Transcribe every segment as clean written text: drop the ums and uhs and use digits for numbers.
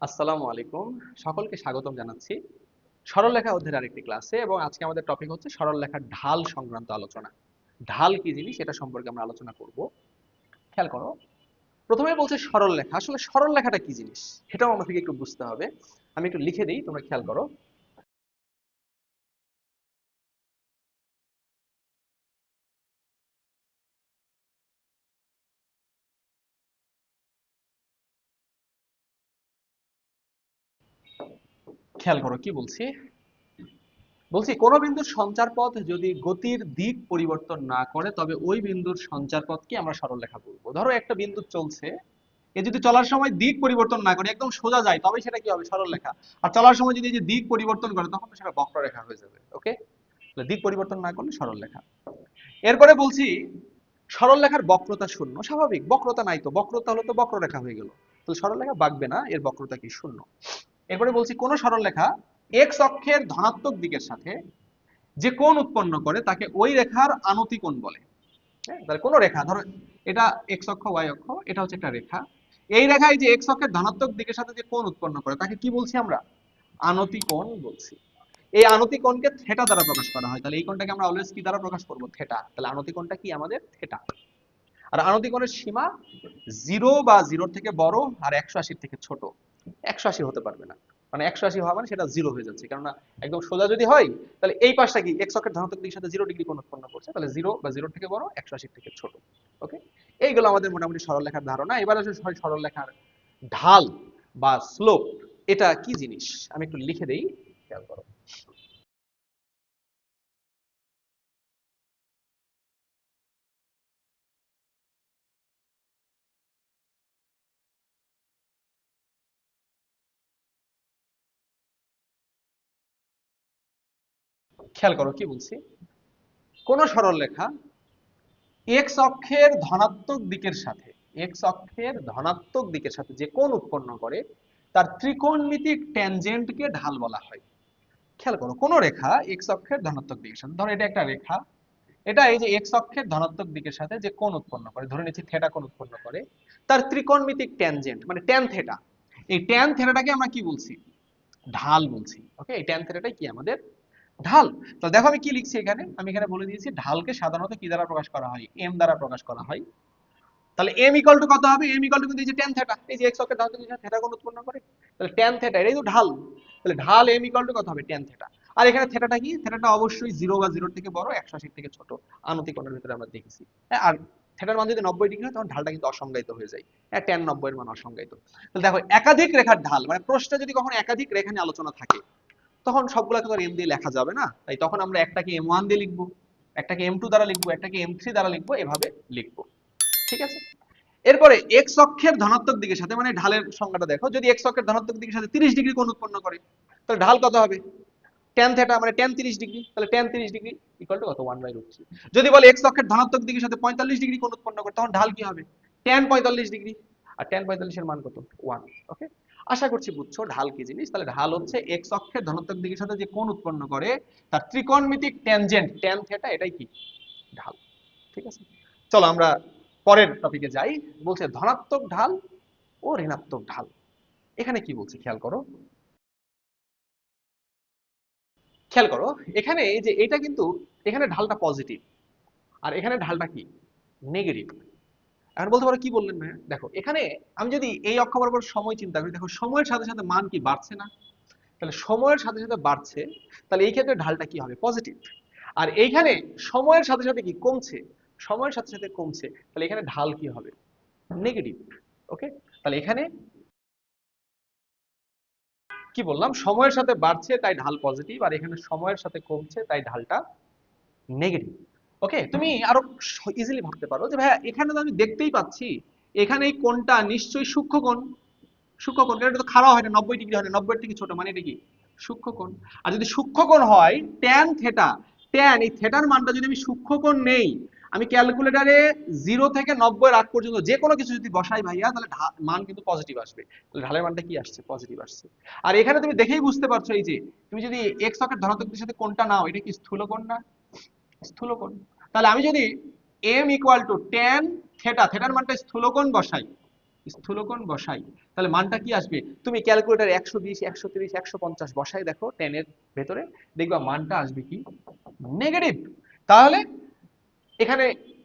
আসসালামু আলাইকুম। সকলকে স্বাগতম জানাচ্ছি সরলরেখা অধ্যায়ের আরেকটি ক্লাসে। এবং আজকে আমাদের টপিক হচ্ছে সরলরেখার ঢাল সংক্রান্ত আলোচনা। ঢাল কি জিনিস এটা সম্পর্কে আমরা আলোচনা করব। খেয়াল করো, প্রথমে বলছে সরলরেখা। আসলে সরলরেখাটা কি জিনিস সেটাও আমাদেরকে একটু বুঝতে হবে। আমি একটু লিখে দিই, তোমরা খেয়াল করো। খেয়াল করো কি বলছি। বলছি কোন বিন্দুর সঞ্চার পথ যদি গতির দিক পরিবর্তন না করে তবে ওই বিন্দুর সঞ্চার পথকে আমরা সরলরেখা বলবো। ধরো একটা বিন্দু চলছে, এ যদি চলার সময় দিক পরিবর্তন না করে একদম সোজা যায় তবে সেটা কি হবে? সরলরেখা। আর চলার সময় যদি এই যে দিক পরিবর্তন করে তখন তো সেটা বক্ররেখা হয়ে যাবে। ওকে, দিক পরিবর্তন না করলে সরলরেখা। এরপরে বলছি সরলরেখার বক্রতা শূন্য। স্বাভাবিক, বক্রতা নাই তো, বক্রতা হলো তো বক্ররেখা হয়ে গেল, তাহলে সরলরেখা বাঁকবে না, এর বক্রতা কি? শূন্য। এরপরে বলছি কোন সরলরেখা এক্স অক্ষের ধনাত্মক দিকের সাথে যে কোণ উৎপন্ন করে তাকে ওই রেখার আনতি কোণ বলে। হ্যাঁ, তাহলে কোন রেখা, ধরো এটা এক্স অক্ষ, ওয়াই অক্ষ, এটা হচ্ছে একটা রেখা। এই রেখায় যে এক্স অক্ষের ধনাত্মক দিকের সাথে যে কোণ উৎপন্ন করে তাকে কি বলছি আমরা? আনতি কোণ বলছি। এই আনতি কোণকে থেটা দ্বারা প্রকাশ করা হয়। তাহলে এই কোণটাকে আমরা অলওয়েজ কি দ্বারা প্রকাশ করব? থেটা। তাহলে আনতি কোণটা কি আমাদের? থেটা। আর আনতি কোণের সীমা জিরো বা জিরোর থেকে বড় আর 180 থেকে ছোট। 180 হতে পারবে না, মানে 180 হওয়া মানে সেটা জিরো হয়ে যাচ্ছে। কেননা একদম সোজা যদি হয় তাহলে এই পাশটা কি এক্স অক্ষের ধনাত্মক দিকের সাথে 0 ডিগ্রি কোণ উৎপন্ন করছে, তাহলে জিরো বা জিরোর থেকে বড়, 180 থেকে ছোট। ওকে, এইগুলো আমাদের মোটামুটি সরলরেখার ধারণা। এবার আসলে সরলরেখার ঢাল বা স্লোপ এটা কি জিনিস আমি একটু লিখে দেই, খেয়াল করো। খেয়াল করো কি বলছি। কোন সরলরেখা এক্স অক্ষের ধনাত্মক দিকের সাথে, এক্স অক্ষের ধনাত্মক দিকের সাথে যে কোণ উৎপন্ন করে তার ত্রিকোণমিতিক ট্যানজেন্টকে ঢাল বলা হয়। খেয়াল করো, কোন রেখা এক্স অক্ষের ধনাত্মক দিকের সাথে, ধরো এটা একটা রেখা, এটা এই যে এক্স অক্ষের ধনাত্মক দিকের সাথে যে কোণ উৎপন্ন করে, ধরে নিচ্ছি থেটা কোণ উৎপন্ন করে, তার ত্রিকোণমিতিক ট্যানজেন্ট মানে ট্যান থেটা, এই ট্যান থেটাটাকে আমরা কি বলছি? ঢাল বলছি। ওকে, এই ট্যান থেটাটাই কি আমাদের? ঢাল। তো দেখো আমি কি লিখছি এখানে, আমি এখানে বলে দিয়েছি ঢালকে সাধারণত কি দ্বারা প্রকাশ করা হয়? এম দ্বারা প্রকাশ করা হয়। তাহলে এম ইকুয়াল টু কত হবে? এম ইকুয়াল টু কিন্তু এই যে ট্যান থেটা, এই যে এক্স অক্ষের ধারণার দিকে থেটা কোণ উৎপন্ন করে, তাহলে ট্যান থেটা এটাই তো ঢাল। তাহলে ঢাল এম ইকুয়াল টু কত হবে? Tan theta. আর এখানে থেটাটা কি? থেটাটা অবশ্যই জিরো বা জিরোর থেকে বড়, 180 থেকে ছোট। আনতি কোণের ভিতরে আমরা দেখেছি। হ্যাঁ, আর থেটার মান যদি 90 ডিগ্রি হয় তখন ঢালটা কিন্তু অসংজ্ঞায়িত হয়ে যায়। হ্যাঁ, ট্যান 90 এর মান অসংজ্ঞায়িত। তাহলে দেখো, একাধিক রেখার ঢাল মানে প্রশ্নে যদি কখনো একাধিক রেখা নিয়ে আলোচনা থাকে তখন সবগুলোকে তো আর এম দিয়ে লেখা যাবে না, তাই তখন আমরা একটাকে M1 দিয়ে লিখবো, একটাকে M2 দ্বারা লিখবো, একটাকে M3 দ্বারা লিখবো, এভাবে লিখবো। ঠিক আছে। এরপরে এক্স অক্ষের ধনাত্মক দিকের সাথে, মানে ঢালের সংজ্ঞাটা দেখো, যদি এক্স অক্ষের ধনাত্মক দিকের সাথে 30 ডিগ্রি কোণ উৎপন্ন করে তাহলে ঢাল কত হবে? ট্যান থেটা মানে ট্যান 30 ডিগ্রি, তাহলে ট্যান 30 ডিগ্রি ইকুয়াল টু কত? 1/√3। যদি বলে এক্স অক্ষের ধনাত্মক দিকের সাথে 45 ডিগ্রি কোণ উৎপন্ন করে তখন ঢাল কি হবে? Tan 45 degree. আর ট্যান 45 এর মান কত? 1। ওকে, আশা করছি বুঝছো ঢাল কি জিনিস। তাহলে ঢাল হচ্ছে এক্স অক্ষের ধনাত্মক দিকের সাথে যে কোণ উৎপন্ন করে তার ত্রিকোণমিতিক ট্যানজেন্ট ট্যান থেটা, এটাই কি? ঢাল। ঠিক আছে, চলো আমরা পরের টপিকে যাই। বলছে ধনাত্মক ঢাল ও ঋণাত্মক ঢাল। এখানে কি বলছে খেয়াল করো। খেয়াল করো, এখানে এই যে এটা কিন্তু, এখানে ঢালটা পজিটিভ আর এখানে ঢালটা কি? নেগেটিভ। এখন বলতে পারো কি বললেন ভাইয়া? দেখো এখানে আমি যদি এই অক্ষ বরাবর সময় চিন্তা করি, দেখো সময়ের সাথে সাথে মান কি বাড়ছে না? তাহলে সময়ের সাথে সাথে বাড়ছে, তাহলে এই ক্ষেত্রে ঢালটা কি হবে? পজিটিভ। আর এইখানে সময়ের সাথে সাথে কি কমছে? সময়ের সাথে সাথে কমছে, তাহলে এখানে ঢাল কি হবে? নেগেটিভ। ওকে, তাহলে এখানে কি বললাম? সময়ের সাথে বাড়ছে তাই ঢাল পজিটিভ, আর এখানে সময়ের সাথে কমছে তাই ঢালটা নেগেটিভ। ওকে, তুমি আরো ইজিলি ভাবতে পারো যে ভাইয়া এখানে তো আমি দেখতেই পাচ্ছি এখানে এই কোণটা নিশ্চয়ই সূক্ষ্ম কোণ। সূক্ষ্ম কোণ, কারণ এটা তো খাড়া হয় না, 90 ডিগ্রি হয় না, 90 এর থেকে ছোট, মানে এটা কি? সূক্ষ্ম কোণ। আর যদি সূক্ষ্ম কোণ হয় ট্যান থেটা, ট্যান এই থেটার মানটা যদি আমি সূক্ষ্ম কোণ নেই, আমি ক্যালকুলেটারে 0 থেকে 90 এর আগ পর্যন্ত যে কোনো কিছু যদি বসাই ভাইয়া, তাহলে মান কিন্তু পজিটিভ আসবে। তাহলে ঢালের মানটা কি আসছে? পজিটিভ আসছে। আর এখানে তুমি দেখেই বুঝতে পারছো, এই যে তুমি যদি এক্স অক্ষের ধনাত্মক দিকের সাথে কোণটা নাও, এটা কি স্থূল কোণ না? স্থূল কোণ। তাহলে আমি যদি m equal to tan theta, থেটার মানটা স্থূল কোণ বসাই, স্থূলকোণ বসাই, তাহলে মানটা কি আসবে? তুমি ক্যালকুলেটর 120 130 150 বসাই দেখো tan এর ভেতরে, দেখবা মানটা আসবে কি নেগেটিভ। তাহলে এখানে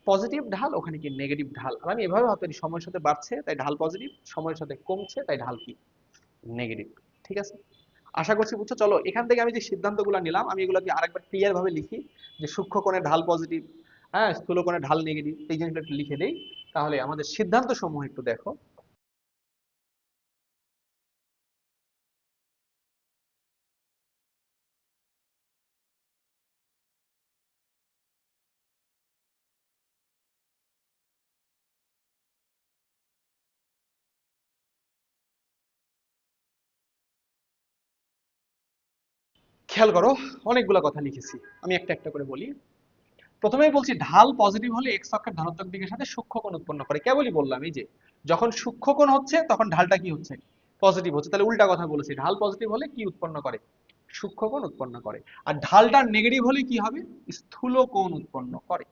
পজিটিভ ঢাল, ওখানে কি নেগেটিভ ঢাল। আর আমি এভাবে ভাবতে পারি সময়ের সাথে বাড়ছে তাই ঢাল পজিটিভ, সময়ের সাথে কমছে তাই ঢাল কি নেগেটিভ। ঠিক আছে, আশা করছি বুঝছো। চলো এখান থেকে আমি যে সিদ্ধান্তগুলো নিলাম আমি এগুলোকে আরেকবার ক্লিয়ার ভাবে লিখি, যে সূক্ষ্ম কোণের ঢাল পজিটিভ, হ্যাঁ স্থূল কোণের ঢাল নেগেটিভ, এই জিনিসটা একটু লিখে দেই। তাহলে আমাদের সিদ্ধান্ত সমূহ একটু দেখো। খেয়াল করো, অনেকগুলো কথা লিখেছি, আমি একটা একটা করে বলি। প্রথমেই বলছি ঢাল পজিটিভ হলে এক্স অক্ষের ধনাত্মক দিকের সাথে সূক্ষ্মকোণ উৎপন্ন করে। কেবলই বললাম এই যে যখন সূক্ষ্মকোণ হচ্ছে তখন ঢালটা কি হচ্ছে পজিটিভ হচ্ছে, তাহলে উল্টা কথা বলেছি, ঢাল পজিটিভ হলে কি উৎপন্ন করে সূক্ষ্মকোণ উৎপন্ন করে। আর ঢালটা নেগেটিভ হলে কি হবে স্থূল কোণ উৎপন্ন করে।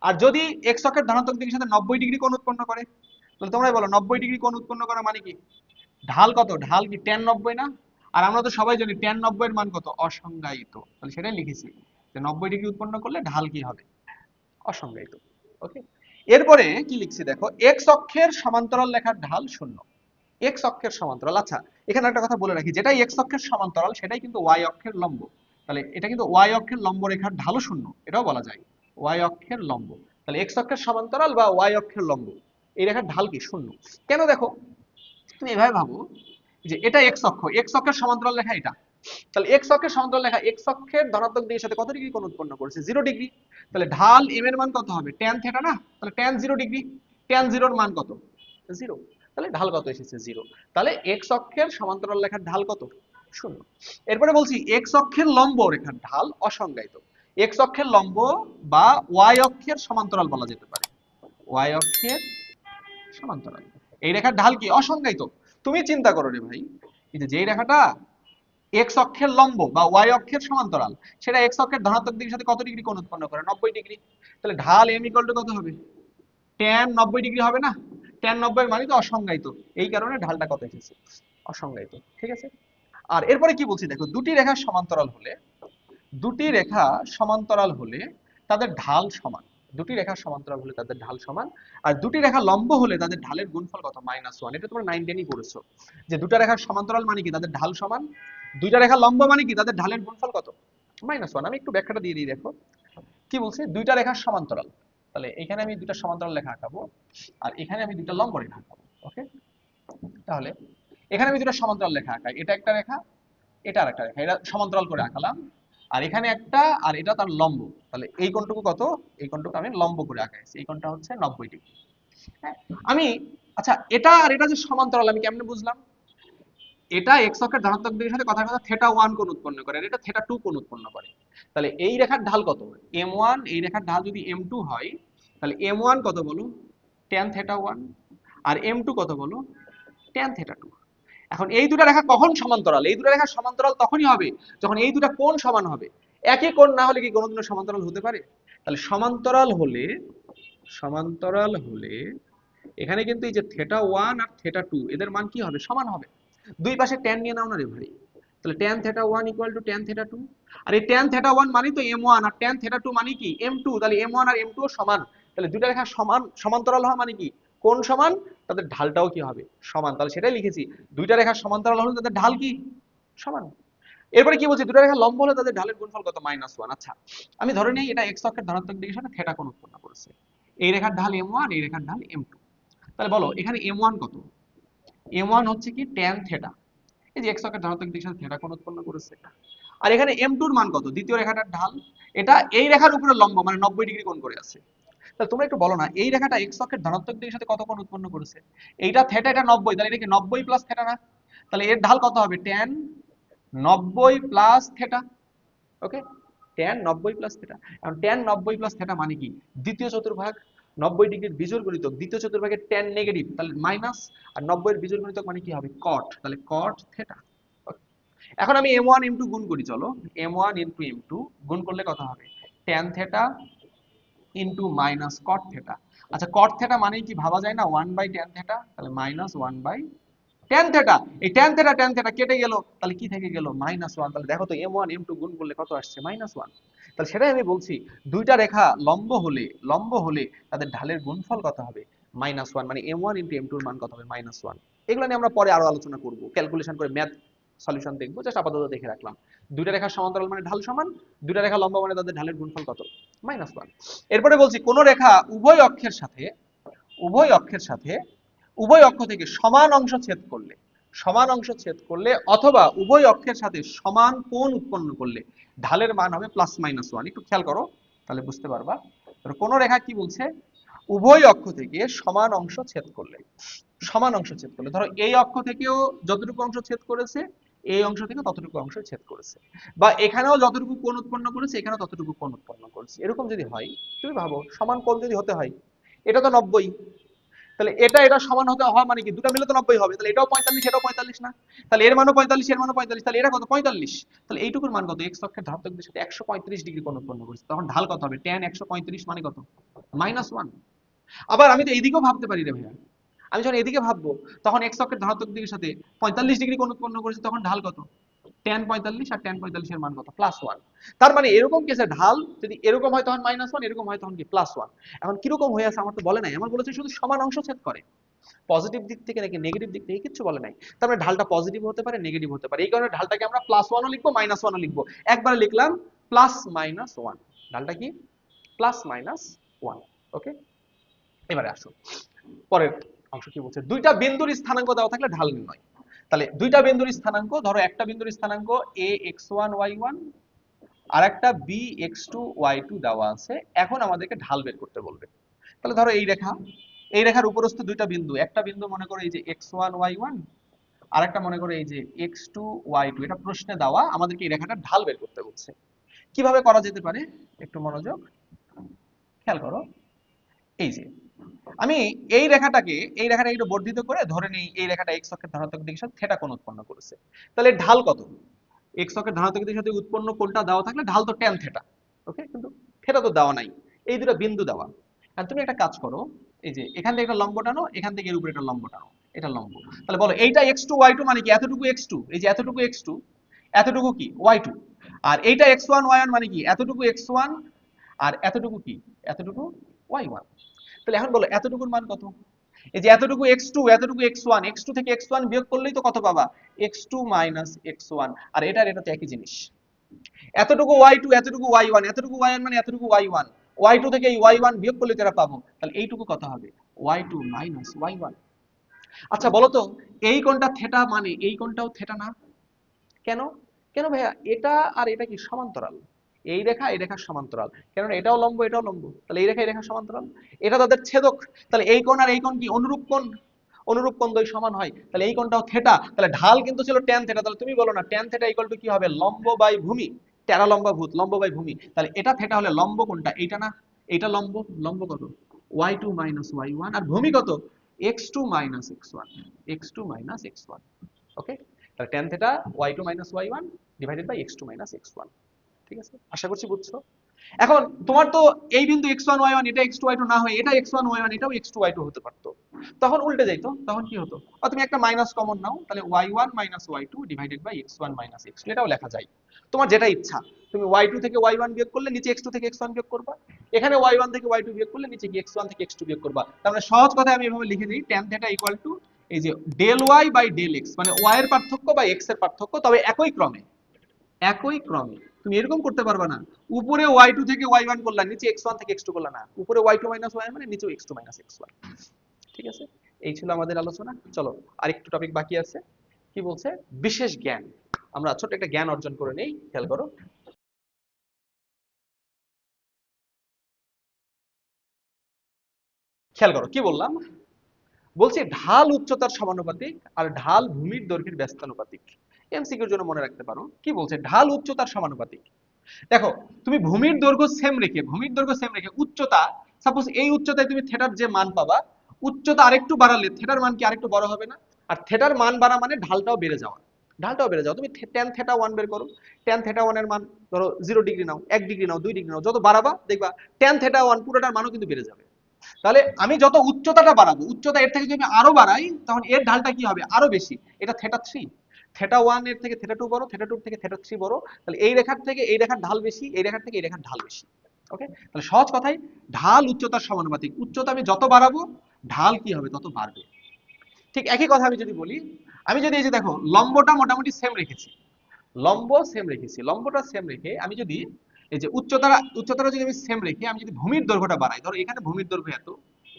আর যদি এক্স অক্ষের ধনাত্মক দিকের সাথে 90 ডিগ্রি কোণ উৎপন্ন করে, তাহলে তোমরাই বলো 90 ডিগ্রি কোণ উৎপন্ন করা মানে কি? ঢাল কত? ঢাল কি tan 90 না? আর আমরা তো সবাই জানি tan 90 এর মান কত? অসংজ্ঞায়িত। তাহলে সেটাই লিখেছি যে 90 ডিগ্রি উৎপন্ন করলে ঢাল কি হবে অসংজ্ঞায়িত। ওকে, এরপরে কি লিখছি দেখো, এক্স অক্ষের সমান্তরাল রেখার ঢাল 0। এক্স অক্ষের সমান্তরাল, আচ্ছা এখানে একটা কথা বলে রাখি, যেটাই এক্স অক্ষের সমান্তরাল সেটাই কিন্তু ওয়াই অক্ষের লম্ব। তাহলে এটা কিন্তু ওয়াই অক্ষের লম্ব রেখার ঢালও 0, এটাও বলা যায় ওয়াই অক্ষের লম্ব। তাহলে এক্স অক্ষের সমান্তরাল বা ওয়াই অক্ষের লম্ব এই রেখার ঢাল কি 0। কেন দেখো, তুমি এভাবে ভাবো যে এটা এক্স অক্ষ, এক্স অক্ষের সমান্তরাল রেখা এটা, তাহলে এক্স অক্ষের সমান্তরাল রেখা এক্স অক্ষের ধনাত্মক দিকের সাথে কত ডিগ্রি কোণ উৎপন্ন করেছে 0 ডিগ্রি। তাহলে ঢাল এম এর মান কত হবে tan থিটা না, তাহলে tan 0 ডিগ্রি, tan 0 এর মান কত 0, তাহলে ঢাল কত এসেছে 0। তাহলে এক্স অক্ষের সমান্তরাল রেখার ঢাল কত 0। এরপরে বলছি এক্স অক্ষের লম্ব রেখার ঢাল অসংজ্ঞায়িত। এক্স অক্ষের লম্ব বা ওয়াই অক্ষের সমান্তরাল বলা যেতে পারে, ওয়াই অক্ষের সমান্তরাল এই রেখার ঢাল কি অসংজ্ঞায়িত। তুমি চিন্তা করো রে ভাই, এই যে যেই রেখাটা এক্স অক্ষের লম্ব বা ওয়াই অক্ষের সমান্তরাল সেটা এক্স অক্ষের ধনাত্মক দিকের সাথে কত ডিগ্রি কোণ উৎপন্ন করে 90 ডিগ্রি। তাহলে ঢাল এম ইকুয়াল টু কত হবে tan 90 ডিগ্রি হবে না, tan 90 এর মানে তো অসংজ্ঞায়িত, এই কারণে ঢালটা কত এসেছে অসংজ্ঞায়িত। ঠিক আছে, আর এরপরে কি বলছি দেখো, দুটি রেখা সমান্তরাল হলে, দুটি রেখা সমান্তরাল হলে তাদের ঢাল সমান, দুটি রেখা সমান্তরাল হলে তাদের ঢাল সমান। আর দুটি রেখা লম্ব হলে তাদের ঢালের গুণফল কত -1। এটা তোমরা 9 10ই পড়েছো যে দুটো রেখার সমান্তরাল মানে কি তাদের ঢাল সমান, দুইটা রেখা লম্ব মানে কি তাদের ঢালের গুণফল কত -1। আমি একটু ব্যাখ্যাটা দিয়ে দিই দেখো কি বলছে, দুইটা রেখার সমান্তরাল, তাহলে এখানে আমি দুইটা সমান্তরাল রেখা আঁকাবো আর এখানে আমি দুইটা লম্ব রেখা আঁকাবো। ওকে, তাহলে এখানে আমি দুটো সমান্তরাল রেখা আঁকাই, এটা একটা রেখা এটা আরেকটা রেখা, এটা সমান্তরাল করে আঁকালাম। আর এখানে একটা আর এটা তার লম্ব, তাহলে এই কোণটুকু কত, এই কোণটুকু আমি লম্ব করে আঁকাইছি, এই কোণটা হচ্ছে 90 ডিগ্রি। হ্যাঁ, আমি আচ্ছা এটা আর এটা যে সমান্তরাল আমি কেমনে বুঝলাম, এটা এক্স অক্ষের ধনাত্মক দিকের সাথে কথার কথা θ1 কোণ উৎপন্ন করে আর এটা θ2 কোণ উৎপন্ন করে। তাহলে এই রেখার ঢাল কত m1, এই রেখার ঢাল যদি m2 হয় তাহলে m1 কত বলো tan θ1 আর m2 কত বলো tan θ2। এখন এই দুটো রেখা কখন সমান্তরাল, এই দুটো রেখা সমান্তরাল তখনই হবে যখন এই দুটো কোণ সমান হবে। একই কোণ না হলে কি কোনোদিনও সমান্তরাল হতে পারে? তাহলে সমান্তরাল হলে, সমান্তরাল হলে এখানে কিন্তু এই যে θ1 আর θ2 এদের মান কি হবে সমান হবে। দুই পাশে tan নিয়ে নাও না রে ভাই, তাহলে tan θ1 ইকুয়াল টু tan θ2, আর এই tan θ1 মানে তো m1 আর tan θ2 মানে কি m2, তাহলে m1 আর m2 সমান। তাহলে দুইটা রেখা সমান সমান্তরাল হওয়া মানে কি কোণ সমান, তাদের ঢালটাও কি হবে সমান। তাহলে সেটাই লিখেছি, দুইটা রেখা সমান্তরাল হলে তাদের ঢাল কি সমান। এরপরে কি বলছি, দুটো রেখা লম্ব হলে তাদের ঢালের গুণফল কত -1। আচ্ছা আমি ধরে নিই এটা এক্স অক্ষের ধনাত্মক দিকের সাথে θ কোণ উৎপন্ন করেছে, এই রেখার ঢাল m1 এই রেখার ঢাল m2। তাহলে বলো এখানে m1 কত, m1 হচ্ছে কি tan θ, এই যে এক্স অক্ষের ধনাত্মক দিকের সাথে θ কোণ উৎপন্ন করেছে। আর এখানে m2 এর মান কত, দ্বিতীয় রেখাটার ঢাল, এটা এই রেখার উপরে লম্ব মানে 90 ডিগ্রি কোণ করে আছে। তাহলে তোমরা একটু বলো না এই রেখাটা এক্স অক্ষের ধনাত্মক দিকের সাথে কত কোণ উৎপন্ন করেছে, এইটা θ এটা 90, তাহলে এটা কি 90 প্লাস θ না, তাহলে এর ঢাল কত হবে tan 90 প্লাস θ। ওকে, tan 90 প্লাস θ। এখন tan 90 প্লাস θ মানে কি দ্বিতীয় চতুর্ভাগ, 90 ডিগ্রির বিজোড় গুণিতক দ্বিতীয় চতুর্ভাগের tan নেগেটিভ তাহলে মাইনাস, আর 90 এর বিজোড় গুণিতক মানে কি হবে cot, তাহলে cot θ। এখন আমি m1 m2 গুণ করি, চলো m1 ইনটু m2 গুণ করলে কত হবে tan θ ইনটু মাইনাস cot θ। আচ্ছা কট থেটা মানেই কি ভাবা যায় না 1/tan থেটা, তাহলে -1/tan থেটা। এই tan থেটা কেটে গেল, তাহলে কি থেকে গেল -1। তাহলে দেখো তো m1 m2 গুণ করলে কত আসছে -1। তাহলে সেটাই আমি বলছি, দুইটা রেখা লম্ব হলে তাদের ঢালের গুণফল কত হবে -1, মানে m1 × m2 এর মান কত হবে -1। এগুলো নিয়ে আমরা পরে আরো আলোচনা করব, ক্যালকুলেশন করে ম্যাথ সলিউশন দেখবো, জাস্ট আপাতত দেখে রাখলাম। দুইটা রেখা সমান্তরাল মানে ঢাল সমান, দুইটা রেখা লম্ব মানে তাদের ঢালের গুণফল কত -1। এরপরে বলছি কোন রেখা উভয় অক্ষের সাথে উভয় অক্ষ থেকে সমান অংশ ছেদ করলে অথবা উভয় অক্ষের সাথে সমান কোণ উৎপন্ন করলে ঢালের মান হবে +-1। একটু খেয়াল করো তাহলে বুঝতে পারবা। কোন রেখা কি বলছে, উভয় অক্ষ থেকে সমান অংশ ছেদ করলে ধরো এই অক্ষ থেকেও যতটুকু অংশ ছেদ করেছে, এই অংশ থেকে ততটুকু অংশ ছেদ করেছে, বা এখানেও যতটুকু কোণ উৎপন্ন করেছে এখানেও ততটুকু কোণ উৎপন্ন করেছে, এরকম যদি হয়, তুমি ভাবো সমান কোণ যদি হতে হয়, এটা তো 90, তাহলে এটা সমান হতে হওয়া মানে কি দুটো মিলে তো 90 হবে, তাহলে এটাও 45 এটাও 45 না, তাহলে এর মানও 45 এর মানও 45, তাহলে এটা কত 45, তাহলে এইটুকুর মান কত, এক্স অক্ষের ধারক দিকের সাথে 135 ডিগ্রি কোণ উৎপন্ন করেছে, তখন ঢাল কত হবে tan 135 মানে কত -1। আবার আমি তো এইদিকেও ভাবতে পারি রে ভাইয়া, আমি যখন এদিকে ভাববো তখন এক্স অক্ষের ধনাত্মক দিকের সাথে 45 ডিগ্রি কোণ উৎপন্ন করেছে, তখন ঢাল কত tan 45, আর tan 45 এর মান কত +1। তার মানে এরকম কেসে ঢাল যদি এরকম হয় তখন -1, এরকম হয় তখন কি +1। এখন কিরকম হয়ে আছে আমার তো বলে নাই, আমার বলেছে শুধু সমান অংশ ছেদ করে, পজিটিভ দিক থেকে নাকি নেগেটিভ দিক থেকে কিচ্ছু বলে নাই। তার মানে ঢালটা পজিটিভ হতে পারে নেগেটিভ হতে পারে, এই কারণে ঢালটাকে আমরা +1ও লিখবো -1ও লিখবো, একবারে লিখলাম +-1। ঢালটা কি +-1। ওকে, এবারে আসো পরের অংশ কি বলছে, দুইটা বিন্দুর স্থানাঙ্ক দেওয়া থাকলে ঢাল নির্ণয়। তাহলে দুইটা বিন্দুর স্থানাঙ্ক, ধরো একটা বিন্দুর স্থানাঙ্ক ax1 y1 আর একটা bx2 y2 দেওয়া আছে, এখন আমাদেরকে ঢাল বের করতে বলবে। তাহলে ধরো এই রেখার উপরস্থ দুইটা বিন্দু, একটা বিন্দু মনে করো এই যে x1 y1, আর একটা মনে করো এই যে x2 y2, এটা প্রশ্নে দেওয়া, আমাদেরকে এই রেখাটার ঢাল বের করতে বলছে। কিভাবে করা যেতে পারে একটু মনোযোগ খেয়াল করো। এই যে আমি এই রেখাটাকে একটু বর্ধিত করে ধরে নিই এই রেখাটা এক্স অক্ষের ধনাত্মক দিকের সাথে থিটা কোণ উৎপন্ন করেছে, তাহলে ঢাল কত, এক্স অক্ষের ধনাত্মক দিকের সাথে উৎপন্ন কোণটা দেওয়া থাকলে ঢাল তো tan থিটা। ওকে, কিন্তু থিটা তো দেওয়া নাই, এই দুটো বিন্দু দেওয়া। আর তুমি একটা কাজ করো, এই যে এখান থেকে একটা লম্ব টানো, এখান থেকে এর উপরে একটা লম্ব টানো, এটা লম্ব, তাহলে বলো এইটা x2 y2 মানে কি এতটুকু x2, এই যে এতটুকু x2, এতটুকু কি y2, আর এইটা x1 y1 মানে কি এতটুকু x1, আর এতটুকু কি এতটুকু y1। তাহলে এখন বলো এতটুকুর মান কত, এই যে এতটুকু x2 এতটুকু x1, x2 থেকে x1 বিয়োগ করলেই তো কত পাবা x2 x1, আর এটাতে একই জিনিস। এতটুকু y2 এতটুকু y1, এতটুকু y1 মানে এতটুকু y1, y2 থেকে এই y1 বিয়োগ করলে যেটা পাবো, তাহলে এইটুকু কত হবে y2 y1। আচ্ছা বলো তো এই কোণটা থিটা মানে এই কোণটাও থিটা না, কেন কেন ভাইয়া, এটা আর এটা কি সমান্তরাল, এই রেখার সমান্তরাল, কেননা এটাও লম্ব এটাও লম্ব, তাহলে এই রেখা সমান্তরাল, এটা তাদের ছেদক, তাহলে এই কোণ আর এই কোণ কি অনুরূপ কোণ, অনুরূপ কোণ দ্বয় সমান হয়, তাহলে এই কোণটাও থিটা, তাহলে ঢাল কিন্তু ছিল tan থিটা, তাহলে তুমি বলো না tan থিটা ইকুয়াল টু কি হবে লম্ব বাই ভূমি, টেরা লম্বা ভূত লম্ব বাই ভূমি, তাহলে এটা থিটা হলে লম্ব কোণটা এইটা না, এইটা লম্ব, লম্ব কত y2 y1, আর ভূমি কত x2 x1, x2 x1। ওকে, তাহলে tan theta y2 y1 divided by x2 x1। ঠিক আছে, আশা করছি বুঝছো। এখন তোমার তো এই বিন্দু x1 y1 এটা x2 y2 না হয়ে এটা x1 y1 এটাও x2 y2 হতে পারতো, তখন উল্টে যাইতো, তখন কি হতো, তুমি একটা মাইনাস কমন নাও, তাহলে y1 y2 divided by x1 x2, এটাও লেখা যায়, তোমার যেটা ইচ্ছা। তুমি y2 থেকে y1 বিয়োগ করলে নিচে x2 থেকে x1 বিয়োগ করবা, এখানে y1 থেকে y2 বিয়োগ করলে নিচে কি x1 থেকে x2 বিয়োগ করবা। তার মানে সহজ কথায় আমি এভাবে লিখে দিই tan থিটা ইকুয়াল টু এই যে del y by del x, মানে y এর পার্থক্য বাই x এর পার্থক্য, তবে একই ক্রমে তুমি এরকম করতে পারবা না উপরে y2 থেকে y1 করলা নিচে x1 থেকে x2 করলা না, উপরে y2 y1 মানে নিচে x2 x1। ঠিক আছে, এই ছিল আমাদের আলোচনা। চলো আরেকটু টপিক বাকি আছে, কি বলছে বিশেষ জ্ঞান, আমরা ছোট একটা জ্ঞান অর্জন করে নেই, খেয়াল করো কি বললাম, বলছি ঢাল উচ্চতার সমানুপাতিক আর ঢাল ভূমির দৈর্ঘ্যের ব্যস্তানুপাতিক। এমসিকিউর জন্য মনে রাখতে পারো, কি বলছে ঢাল উচ্চতার সমানুপাতিক। দেখো তুমি ভূমির দৈর্ঘ্য সেম রেখে উচ্চতা, সাপোজ এই উচ্চতায় তুমি থিটার যে মান পাবা, উচ্চতা আরেকটু বাড়ালে থিটার মান কি আরেকটু বড় হবে না, আর থিটার মান বাড়া মানে ঢালটাও বেড়ে যাওয়া, তুমি tan থিটা 1 বের করো, tan থিটা 1 এর মান ধরো 0 ডিগ্রি নাও, 1 ডিগ্রি নাও, 2 ডিগ্রি নাও, যত বাড়াবা দেখবা tan থিটা 1 পুরোটার মানও কিন্তু বেড়ে যাবে। তাহলে আমি যত উচ্চতাটা বাড়াবো, উচ্চতা এর থেকে যদি আমি আরো বাড়াই, তখন এর ঢালটা কি হবে? আরো বেশি। এটা θ3, θ1 এর থেকে θ2 বড়, θ2 এর থেকে θ3 বড়। তাহলে এই রেখার থেকে এই রেখার ঢাল বেশি, এই রেখার থেকে এই রেখার ঢাল বেশি। ওকে, তাহলে সহজ কথাই ঢাল উচ্চতার সমানুপাতিক। উচ্চতা আমি যত বাড়াবো, ঢাল কি হবে? তত বাড়বে। ঠিক একই কথা আমি যদি বলি, আমি যদি এই যে দেখো লম্বটা মোটামুটি সেম রেখেছি, লম্ব সেম রেখেছি, লম্বটা সেম রেখে আমি যদি এই যে উচ্চতাটা যদি আমি সেম রেখে আমি যদি ভূমির দৈর্ঘ্যটা বাড়াই, ধরো এখানে ভূমির দৈর্ঘ্য এত,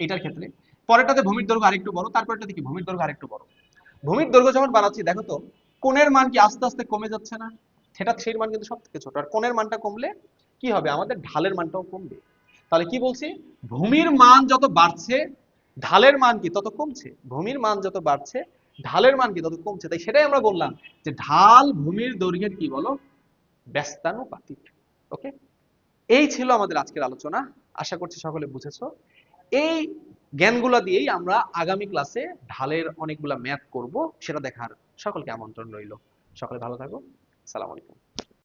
এইটার ক্ষেত্রে পরেরটাতে ভূমির দৈর্ঘ্য আরেকটু বড়, তারপরটাতে কি ভূমির দৈর্ঘ্য আরেকটু বড়। ভূমির দৈর্ঘ্য যখন বাড়াচ্ছি দেখো তো কোণের মান কি আস্তে আস্তে কমে যাচ্ছে না? θ3 মান কিন্তু সব থেকে ছোট, আর কোণের মানটা কমলে কি হবে? আমাদের ঢালের মানটাও কমবে। তাহলে কি বলছি? ভূমির মান যত বাড়ছে, ঢালের মান কি তত কমছে। ভূমির মান যত বাড়ছে, ঢালের মান কি তত কমছে। তাই সেটাই আমরা বললাম যে ঢাল ভূমির দৈর্ঘ্যের কি বলো? ব্যস্তানুপাতিক। ওকে, এই ছিল আমাদের আজকের আলোচনা। আশা করছি সকলে বুঝেছো। এই জ্ঞানগুলো দিয়েই আমরা আগামী ক্লাসে ঢালের অনেকগুলা ম্যাথ করব, সেটা দেখার সকলকে আমন্ত্রণ রইল। সকলে ভালো থাকো। আসসালামু আলাইকুম।